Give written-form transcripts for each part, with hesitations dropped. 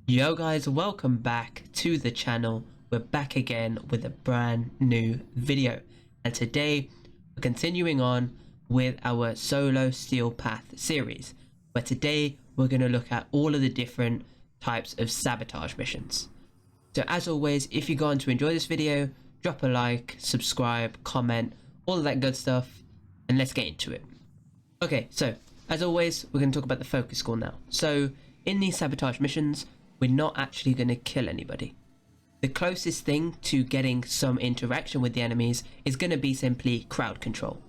Yo guys, welcome back to the channel. We're back again with a brand new video, and today we're continuing on with our Solo Steel Path series, where today we're going to look at all of the different types of sabotage missions. So as always, if you're going to enjoy this video, drop a like, subscribe, comment, all of that good stuff, and let's get into it. Okay, so as always, we're going to talk about the focus score now. So in these sabotage missions, we're not actually going to kill anybody. The closest thing to getting some interaction with the enemies is going to be simply crowd control.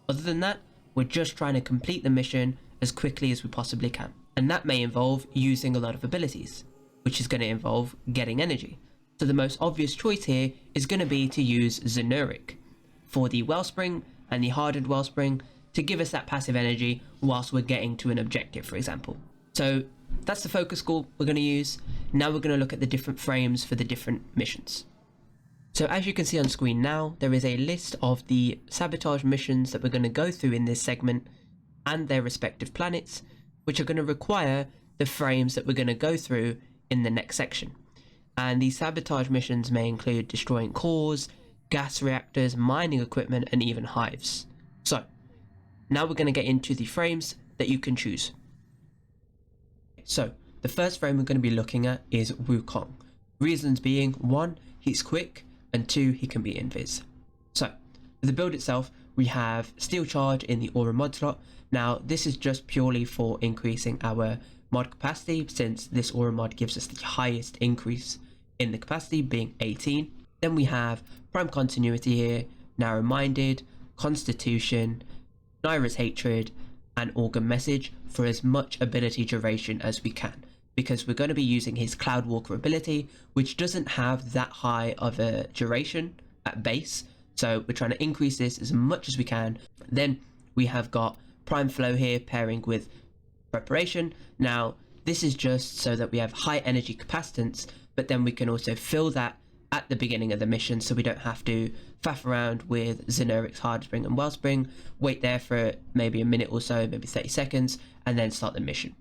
Other than that, we're just trying to complete the mission as quickly as we possibly can. And that may involve using a lot of abilities, which is going to involve getting energy. So the most obvious choice here is going to be to use Zenuric for the Wellspring and the Hardened Wellspring to give us that passive energy whilst we're getting to an objective, for example. So that's the focus score we're going to use. Now we're going to look at the different frames for the different missions. So as you can see on screen now, there is a list of the sabotage missions that we're going to go through in this segment and their respective planets, which are going to require the frames that we're going to go through in the next section. And these sabotage missions may include destroying cores, gas reactors, mining equipment, and even hives. So now we're going to get into the frames that you can choose. So the first frame we're going to be looking at is Wukong. Reasons being, 1, he's quick, and 2, he can be invis. So for the build itself, we have Steel Charge in the Aura mod slot. Now this is just purely for increasing our mod capacity, since this Aura mod gives us the highest increase in the capacity, being 18. Then we have Prime Continuity here, Narrow Minded, Constitution, Naira's Hatred, and Organ Message for as much ability duration as we can, because we're going to be using his Cloud Walker ability, which doesn't have that high of a duration at base, so we're trying to increase this as much as we can. Then we have got Prime Flow here pairing with Preparation. Now this is just so that we have high energy capacitance, but then we can also fill that at the beginning of the mission, so we don't have to faff around with Zenuric's Hardspring and Wellspring, wait there for maybe a minute or so, maybe 30 seconds, and then start the mission.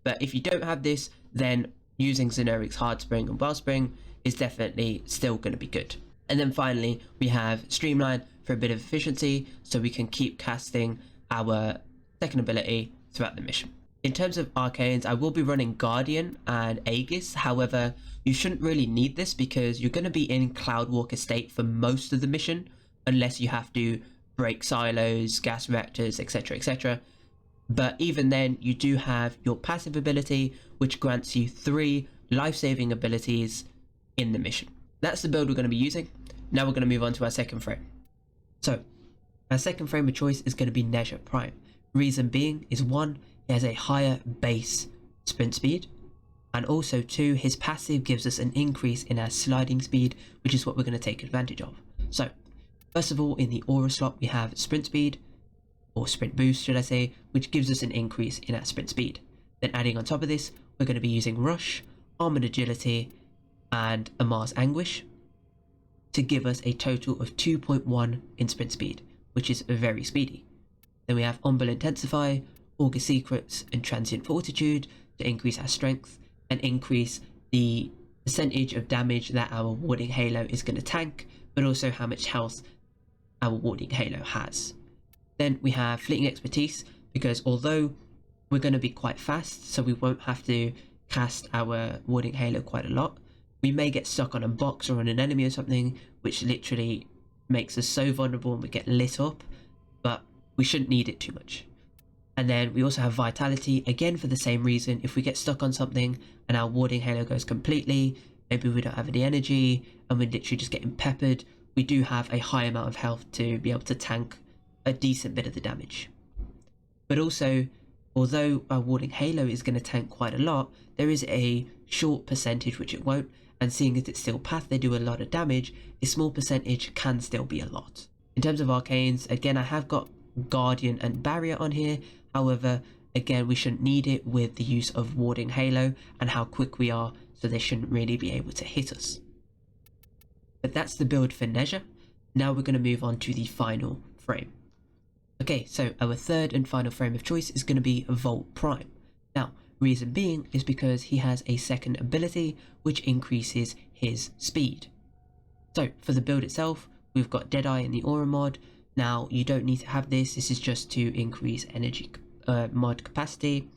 But if you don't have this, then using Zenuric's Hardspring and Wellspring is definitely still going to be good. And then finally, we have Streamline for a bit of efficiency, so we can keep casting our second ability throughout the mission. In terms of arcanes, I will be running Guardian and Aegis. However, you shouldn't really need this because you're going to be in Cloud Walker state for most of the mission, unless you have to break silos, gas reactors, etc, etc. But even then, you do have your passive ability, which grants you 3 life-saving abilities in the mission. That's the build we're going to be using. Now we're going to move on to our second frame. So our second frame of choice is going to be Nezha Prime. Reason being is, 1, he has a higher base sprint speed, and also 2, his passive gives us an increase in our sliding speed, which is what we're going to take advantage of. So first of all, in the Aura slot, we have sprint speed, or sprint boost should I say, which gives us an increase in our sprint speed. Then adding on top of this, we're going to be using Rush, Armored Agility, and Amar's Anguish to give us a total of 2.1 in sprint speed, which is very speedy. Then we have Umbral Intensify, Augur Secrets, and Transient Fortitude to increase our strength and increase the percentage of damage that our Warding Halo is going to tank, but also how much health our Warding Halo has. Then we have Fleeting Expertise, because although we're going to be quite fast, so we won't have to cast our Warding Halo quite a lot, we may get stuck on a box or on an enemy or something, which literally makes us so vulnerable and we get lit up, but we shouldn't need it too much. And then we also have Vitality, again for the same reason. If we get stuck on something and our Warding Halo goes completely, maybe we don't have any energy and we're literally just getting peppered, we do have a high amount of health to be able to tank a decent bit of the damage. But also, although our Warding Halo is going to tank quite a lot, there is a short percentage which it won't, and seeing as it's Steel Path, they do a lot of damage, a small percentage can still be a lot. In terms of arcanes, again I have got Guardian and Barrier on here. However, again, we shouldn't need it with the use of Warding Halo and how quick we are, so they shouldn't really be able to hit us. But that's the build for Nezha. Now we're going to move on to the final frame. Okay, so our third and final frame of choice is going to be Volt Prime. Now, Reason being is because he has a second ability which increases his speed. So for the build itself, we've got Deadeye in the Aura mod. Now you don't need to have this is just to increase energy mod capacity.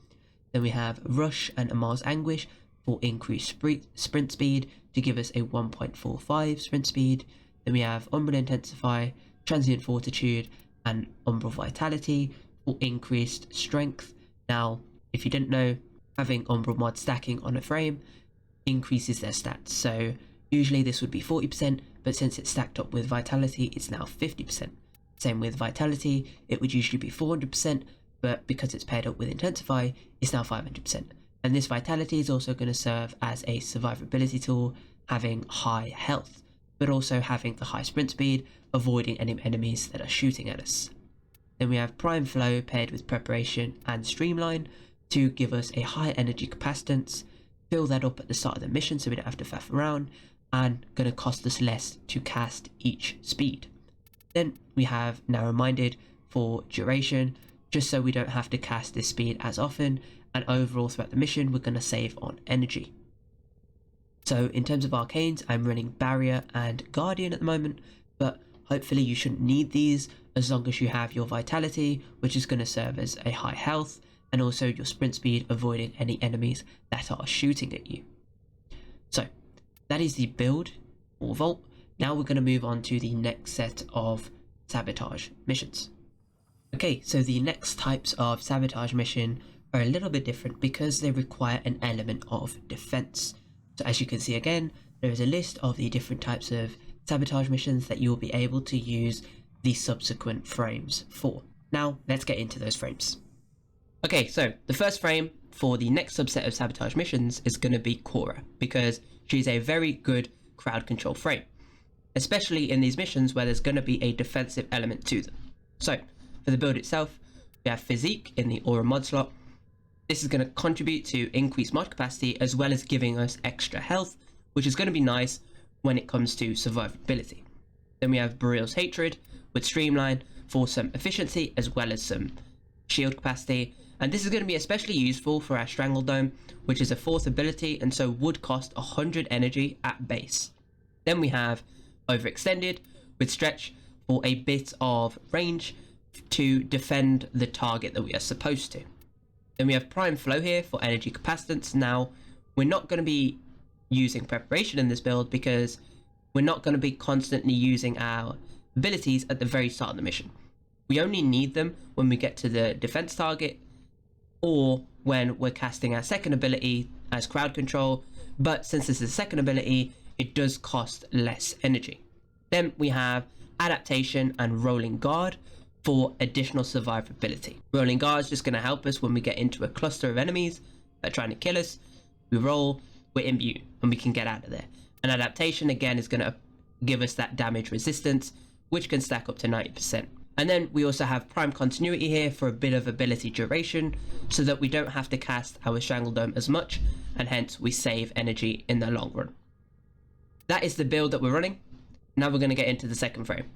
Then we have Rush and Amar's Anguish for increased sprint speed to give us a 1.45 sprint speed. Then we have Umbral Intensify, Transient Fortitude and Umbral Vitality for increased strength. Now if you didn't know, having Umbral mod stacking on a frame increases their stats. So usually this would be 40%, but since it's stacked up with Vitality, it's now 50%. Same with Vitality, it would usually be 400%, but because it's paired up with Intensify, it's now 500%. And this Vitality is also going to serve as a survivability tool, having high health, but also having the high sprint speed, avoiding any enemies that are shooting at us. Then we have Prime Flow paired with Preparation and Streamline to give us a high energy capacitance, fill that up at the start of the mission so we don't have to faff around, and going to cost us less to cast each speed. Then we have Narrow Minded for duration, just so we don't have to cast this speed as often, and overall throughout the mission we're going to save on energy. So in terms of arcanes, I'm running Barrier and Guardian at the moment, but hopefully you shouldn't need these as long as you have your Vitality, which is going to serve as a high health, and also your sprint speed, avoiding any enemies that are shooting at you. So that is the build for Vault. Now we're going to move on to the next set of Sabotage missions. Okay, so the next types of Sabotage mission are a little bit different because they require an element of defense. So as you can see again, there is a list of the different types of Sabotage missions that you will be able to use the subsequent frames for. Now let's get into those frames. Okay, so the first frame for the next subset of Sabotage missions is going to be Khora, because she's a very good crowd control frame, especially in these missions where there's going to be a defensive element to them. So for the build itself, we have Physique in the Aura mod slot. This is going to contribute to increased mod capacity as well as giving us extra health, which is going to be nice when it comes to survivability. Then we have Burial's Hatred with Streamline for some efficiency as well as some shield capacity, and this is going to be especially useful for our Strangle Dome, which is a 4th ability and so would cost 100 energy at base. Then we have Overextended with Stretch for a bit of range to defend the target that we are supposed to. Then we have Prime Flow here for energy capacitance. Now we're not going to be using Preparation in this build because we're not going to be constantly using our abilities at the very start of the mission. We only need them when we get to the defense target or when we're casting our second ability as crowd control, but since this is a second ability, it does cost less energy. Then we have Adaptation and Rolling Guard for additional survivability. Rolling Guard is just going to help us when we get into a cluster of enemies that are trying to kill us. We roll, we're immune, and we can get out of there. And Adaptation again is going to give us that damage resistance, which can stack up to 90%. And then we also have Prime Continuity here for a bit of ability duration, so that we don't have to cast our Strangle Dome as much, and hence we save energy in the long run. That is the build that we're running. Now we're going to get into the second frame.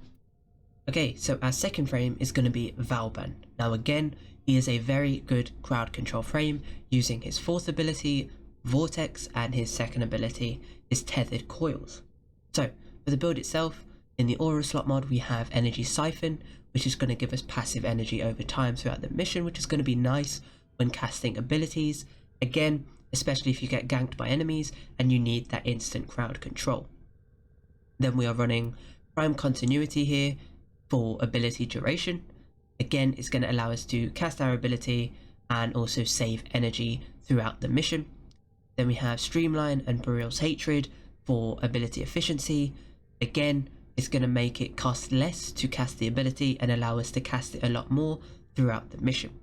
Okay, so our second frame is going to be Vauban. Now again, he is a very good crowd control frame, using his 4th ability, Vortex, and his second ability is Tethered Coils. So for the build itself, in the Aura slot mod we have Energy Siphon, which is going to give us passive energy over time throughout the mission, which is going to be nice when casting abilities. Again, especially if you get ganked by enemies and you need that instant crowd control. Then we are running Prime Continuity here for ability duration. Again, it's going to allow us to cast our ability and also save energy throughout the mission. Then we have Streamline and Burial's Hatred for ability efficiency. Again, it's going to make it cost less to cast the ability and allow us to cast it a lot more throughout the mission.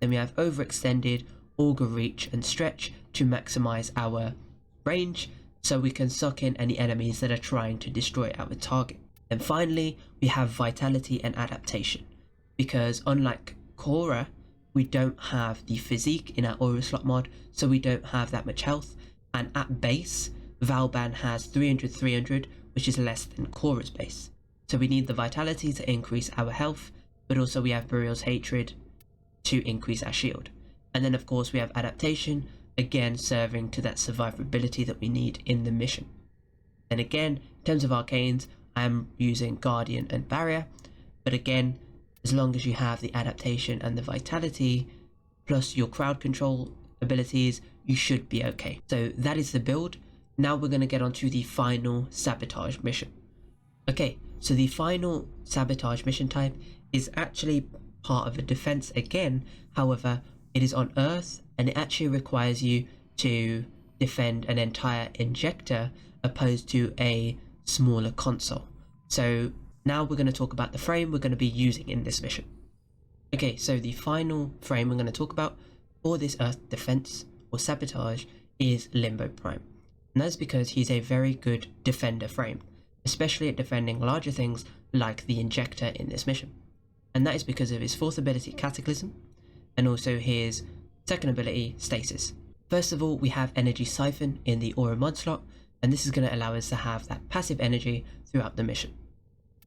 Then we have Overextended, Augur Reach and Stretch to maximize our range, so we can suck in any enemies that are trying to destroy our target. And finally, we have Vitality and Adaptation, because unlike Khora, we don't have the Physique in our Aura slot mod, so we don't have that much health, and at base, Vauban has 300, which is less than Khora's base. So we need the Vitality to increase our health, but also we have Burial's Hatred to increase our shield. And then of course we have adaptation, again serving to that survivability that we need in the mission. And again, in terms of arcanes, I'm using Guardian and Barrier, but again, as long as you have the adaptation and the vitality, plus your crowd control abilities, you should be okay. So that is the build. Now we're going to get onto the final sabotage mission. Okay, so the final sabotage mission type is actually part of a defense again, however, it is on Earth and it actually requires you to defend an entire injector opposed to a smaller console. So now we're going to talk about the frame we're going to be using in this mission. Okay, so the final frame we're going to talk about for this Earth defense or sabotage is Limbo Prime. And that's because he's a very good defender frame, especially at defending larger things like the injector in this mission. And that is because of his fourth ability Cataclysm and also his second ability Stasis. First of all, we have Energy Siphon in the Aura mod slot, and this is going to allow us to have that passive energy throughout the mission.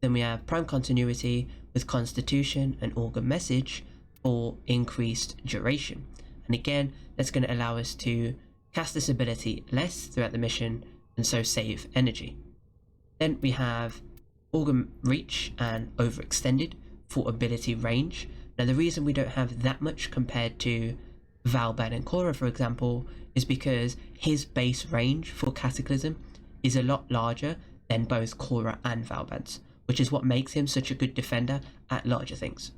Then we have Prime Continuity with Constitution and Augur Message for increased duration. And again, that's going to allow us to cast this ability less throughout the mission and so save energy. Then we have Augur Reach and Overextended for ability range. Now the reason we don't have that much compared to Vauban and Khora, for example, is because his base range for Cataclysm is a lot larger than both Khora and Vauban's, which is what makes him such a good defender at larger things.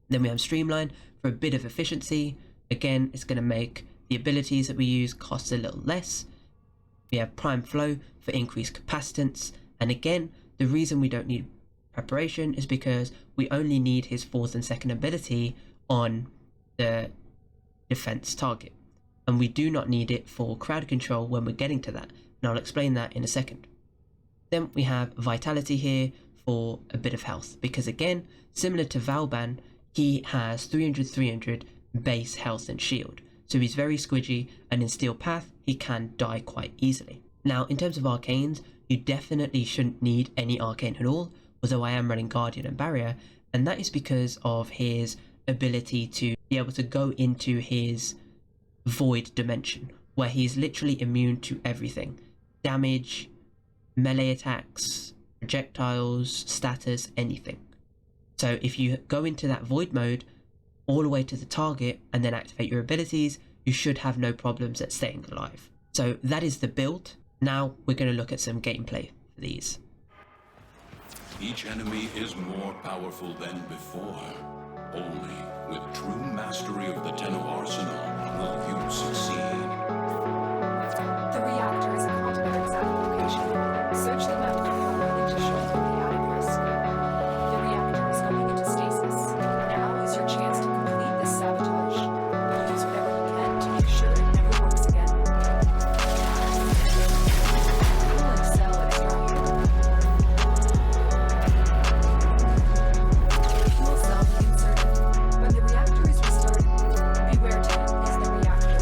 Then we have Streamline for a bit of efficiency. Again, it's going to make the abilities that we use cost a little less. We have Prime Flow for increased capacitance, and again, the reason we don't need preparation is because we only need his fourth and second ability on the defense target, and we do not need it for crowd control when we're getting to that, and I'll explain that in a second. Then we have Vitality here for a bit of health, because again, similar to Vauban, he has 300 base health and shield, so he's very squidgy, and in Steel Path he can die quite easily. Now in terms of arcanes, you definitely shouldn't need any arcane at all, although I am running Guardian and Barrier, and that is because of his ability to be able to go into his void dimension, where he's literally immune to everything. Damage, melee attacks, projectiles, status, anything. So if you go into that void mode all the way to the target and then activate your abilities, you should have no problems at staying alive. So that is the build. Now we're going to look at some gameplay for these. Each enemy is more powerful than before. Only with true mastery of the Ten of Arsenal will you succeed. The reactor is in contact exact location. Search the map thoroughly to show the added risk. The reactor is going into stasis. Now is your chance to complete this sabotage. Use whatever you can to make sure it never works again. Cooling cell extractor. Fuel cell inserted. When the reactor is restarted, beware Ten is the reactor.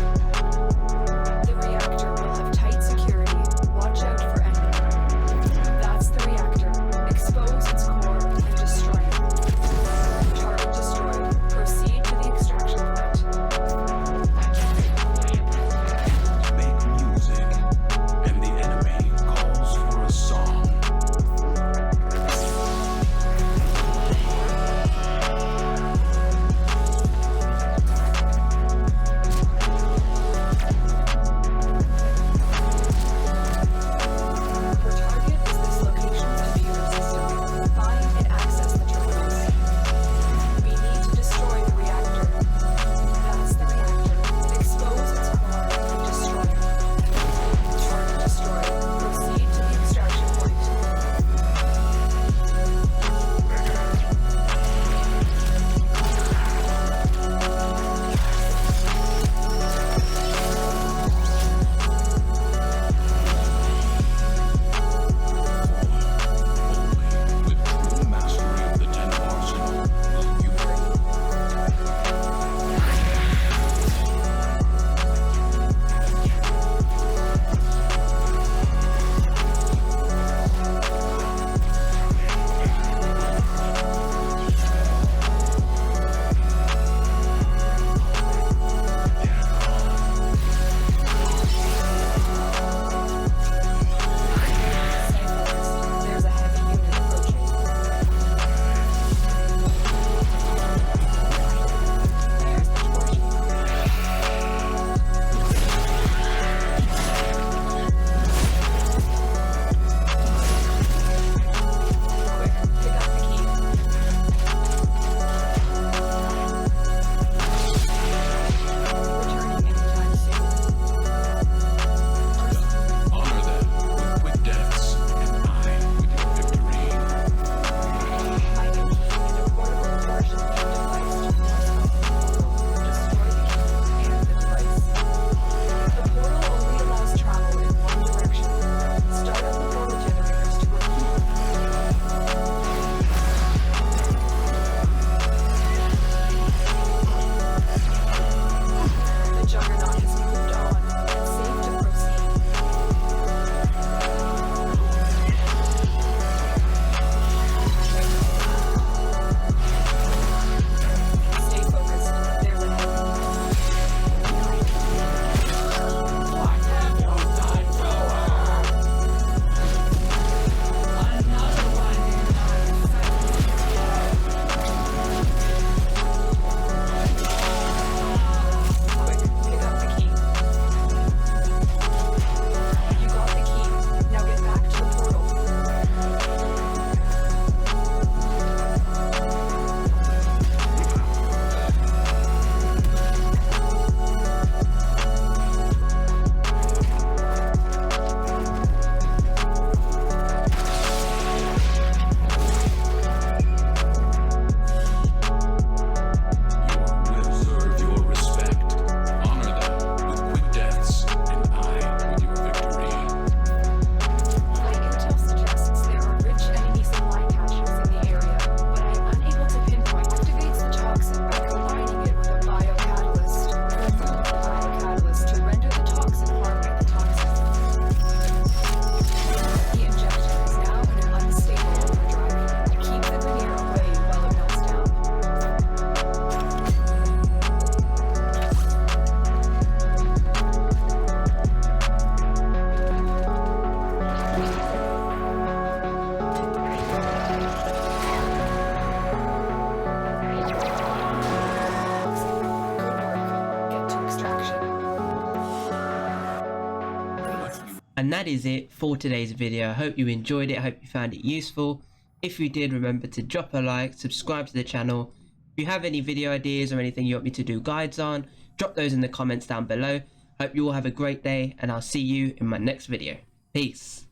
And that is it for today's video. I hope you enjoyed it. I hope you found it useful. If you did, remember to drop a like, subscribe to the channel. If you have any video ideas or anything you want me to do guides on, drop those in the comments down below. Hope you all have a great day, and I'll see you in my next video. Peace.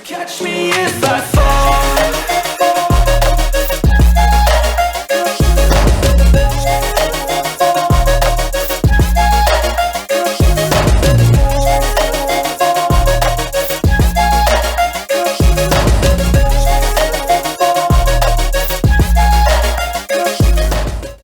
Catch me if I fall.